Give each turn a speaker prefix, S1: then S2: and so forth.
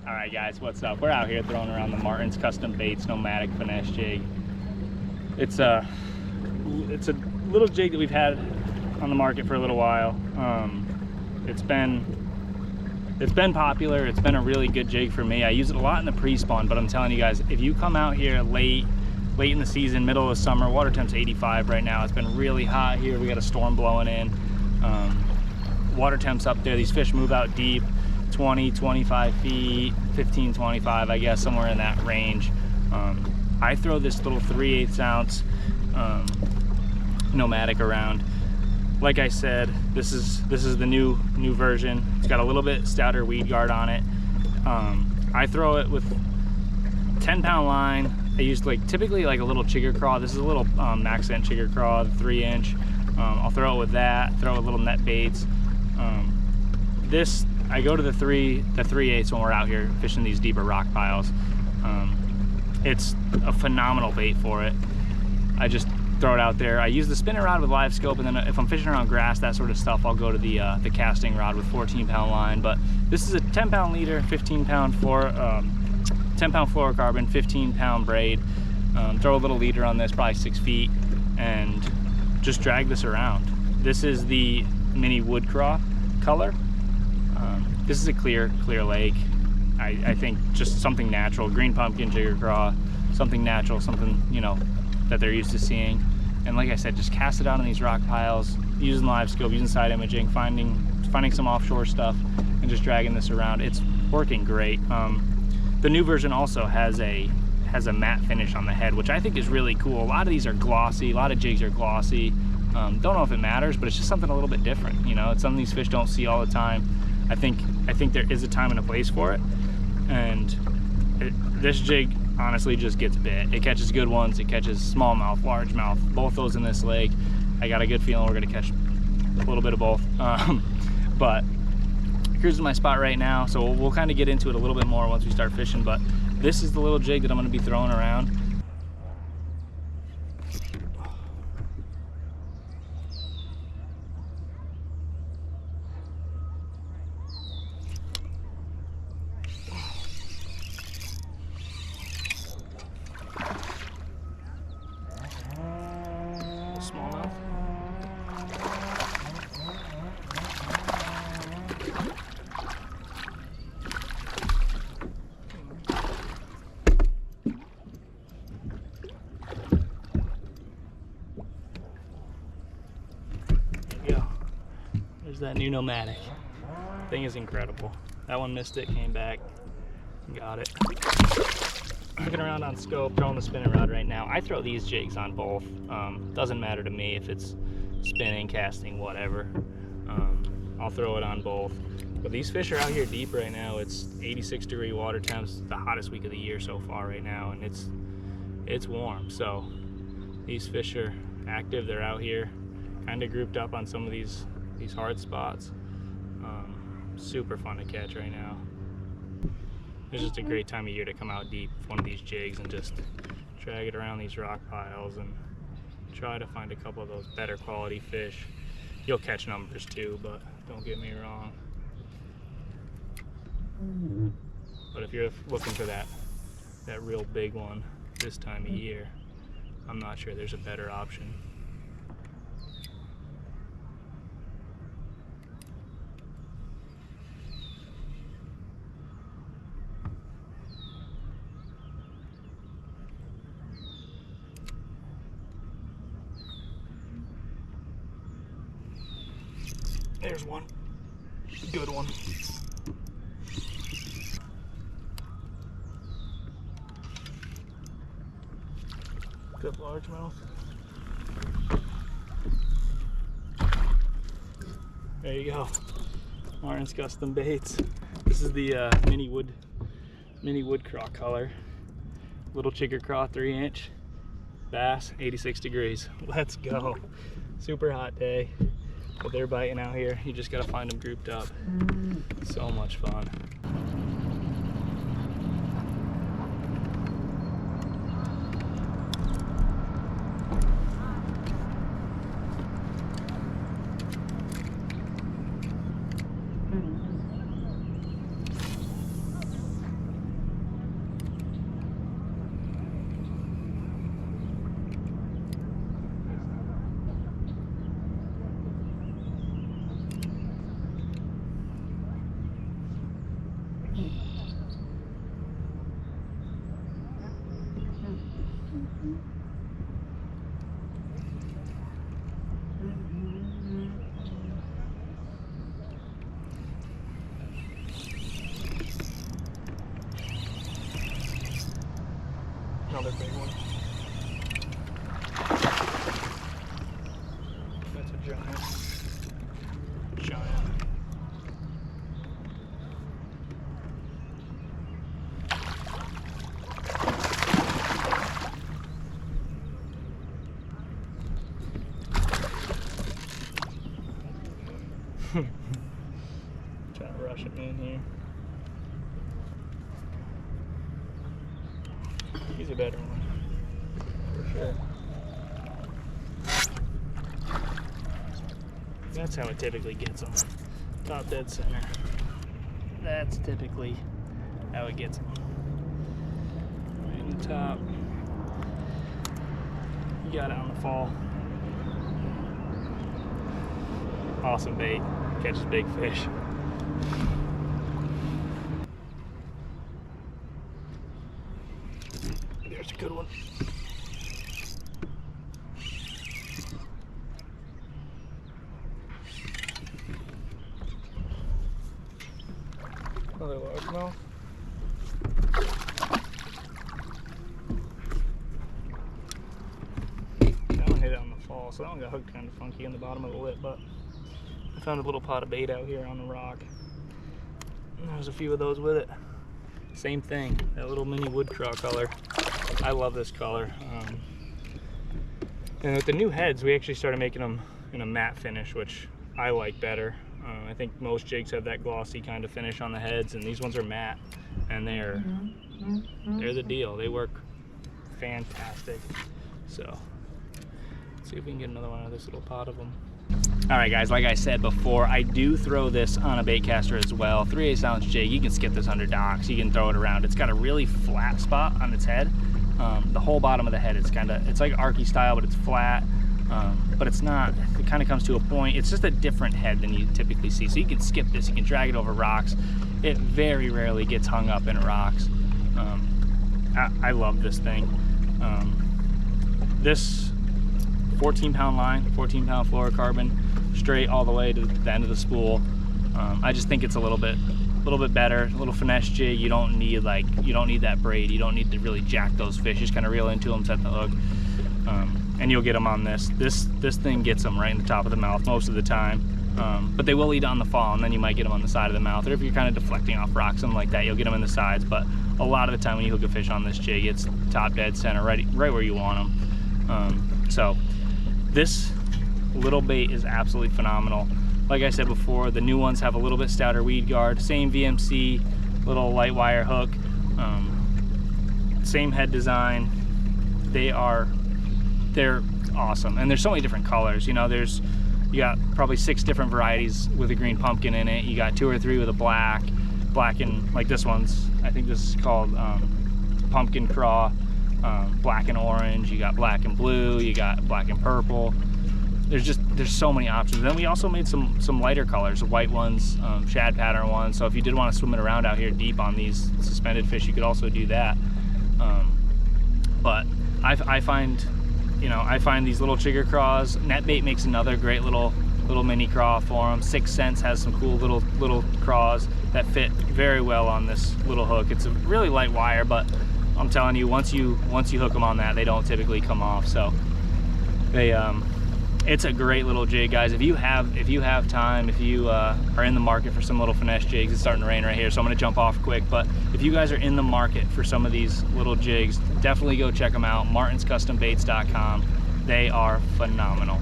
S1: All right, guys, what's up? We're out here throwing around the Martin's Custom Baits Nomadic Finesse Jig. It's a little jig that we've had on the market for a little while. It's been popular. It's been a really good jig for me. I use it a lot in the pre-spawn, but I'm telling you guys, if you come out here late in the season, middle of the summer, water temp's 85 right now. It's been really hot here. We got a storm blowing in. Water temp's up there. These fish move out deep, 20, 25 feet, 15, 25, I guess, somewhere in that range. I throw this little 3/8 ounce Nomadic around. Like I said, this is the new version. It's got a little bit stouter weed guard on it. I throw it with 10-pound line. I use typically a little chigger craw. This is a little max scent chigger craw, 3-inch. I'll throw it with that. Throw a little net baits. I go to the 3/8 when we're out here fishing these deeper rock piles. It's a phenomenal bait for it. I just throw it out there. I use the spinning rod with live scope, and then if I'm fishing around grass, that sort of stuff, I'll go to the casting rod with 14-pound line. But this is a 10-pound leader, 10-pound fluorocarbon, 15-pound braid. Throw a little leader on this, probably 6 feet, and just drag this around. This is the mini wood craw color. This is a clear lake. I think just something natural, green pumpkin, jigger craw, something natural, something, you know, that they're used to seeing. And like I said, just cast it out on these rock piles, using live scope, using side imaging, finding some offshore stuff, and just dragging this around. It's working great. The new version also has a matte finish on the head, which I think is really cool. A lot of these are glossy, a lot of jigs are glossy. Don't know if it matters, but it's just something a little bit different. You know, it's something these fish don't see all the time. I think there is a time and a place for it, and this jig honestly just gets bit. It catches good ones, it catches smallmouth, largemouth, both those in this lake. I got a good feeling we're gonna catch a little bit of both. But cruising my spot right now, so we'll kind of get into it a little bit more once we start fishing, but this is the little jig that I'm gonna be throwing around. Smallmouth. There you go. There's that new Nomadic. Thing is incredible. That one missed it, came back, got it. Looking around on scope, throwing the spinning rod right now. I throw these jigs on both. Doesn't matter to me if it's spinning, casting, whatever. I'll throw it on both. But these fish are out here deep right now. It's 86-degree water temps, the hottest week of the year so far right now, and it's warm. So these fish are active. They're out here, kind of grouped up on some of these hard spots. Super fun to catch right now. It's just a great time of year to come out deep with one of these jigs and just drag it around these rock piles and try to find a couple of those better quality fish. You'll catch numbers too, but don't get me wrong. But if you're looking for that real big one this time of year, I'm not sure there's a better option. There's one. Good one. Good largemouth. There you go. Martin's Custom Baits. This is the mini wood craw color. Little chigger craw, 3-inch. Bass, 86 degrees. Let's go. Super hot day. But they're biting out here. You just gotta find them grouped up. So much fun. another big one. That's a giant. Trying to rush it in here. He's a better one, for sure. That's how it typically gets them. Top dead center. That's typically how it gets them. Right in the top. You got it on the fall. Awesome bait. Catches big fish. There's a good one. Another largemouth. That one hit it on the fall, so that one got hooked kind of funky in the bottom of the lip, but I found a little pot of bait out here on the rock. And there's a few of those with it. Same thing, that little mini wood craw color. I love this color. And with the new heads, we actually started making them in a matte finish, which I like better. I think most jigs have that glossy kind of finish on the heads, and these ones are matte, and they're the deal. They work fantastic. So let's see if we can get another one out of this little pot of them. All right, guys, like I said before, I do throw this on a bait caster as well. 3/8 ounce jig. You can skip this under docks. You can throw it around. It's got a really flat spot on its head. The whole bottom of the head is it's like Arky style, but it's flat. But it's not, it kind of comes to a point. It's just a different head than you typically see. So you can skip this, you can drag it over rocks. It very rarely gets hung up in rocks. I love this thing. This 14-pound line, 14-pound fluorocarbon, straight all the way to the end of the spool. I just think it's a little bit better, a little finesse jig. You don't need that braid. You don't need to really jack those fish. Just kind of reel into them, set the hook. And you'll get them on this. This thing gets them right in the top of the mouth most of the time. But they will eat on the fall, and then you might get them on the side of the mouth. Or if you're kind of deflecting off rocks, something like that, you'll get them in the sides. But a lot of the time when you hook a fish on this jig, it's top dead center, right where you want them. So this little bait is absolutely phenomenal. Like I said before, the new ones have a little bit stouter weed guard, same VMC, little light wire hook, same head design. They're awesome, and there's so many different colors. You know, you got probably 6 different varieties with a green pumpkin in it. You got 2 or 3 with a black and like this one's, I think this is called pumpkin craw, black and orange. You got black and blue. You got black and purple. There's so many options. Then we also made some lighter colors, white ones, shad pattern ones. So if you did want to swim it around out here deep on these suspended fish, you could also do that. But I find these little chigger craws. Netbait makes another great little mini craw for them. 6 Cents has some cool little craws that fit very well on this little hook. It's a really light wire, but I'm telling you, once you hook them on that, they don't typically come off. So it's a great little jig, guys. If you have time, if you are in the market for some little finesse jigs, it's starting to rain right here, so I'm gonna jump off quick. But if you guys are in the market for some of these little jigs, definitely go check them out. martinscustombaits.com. They are phenomenal.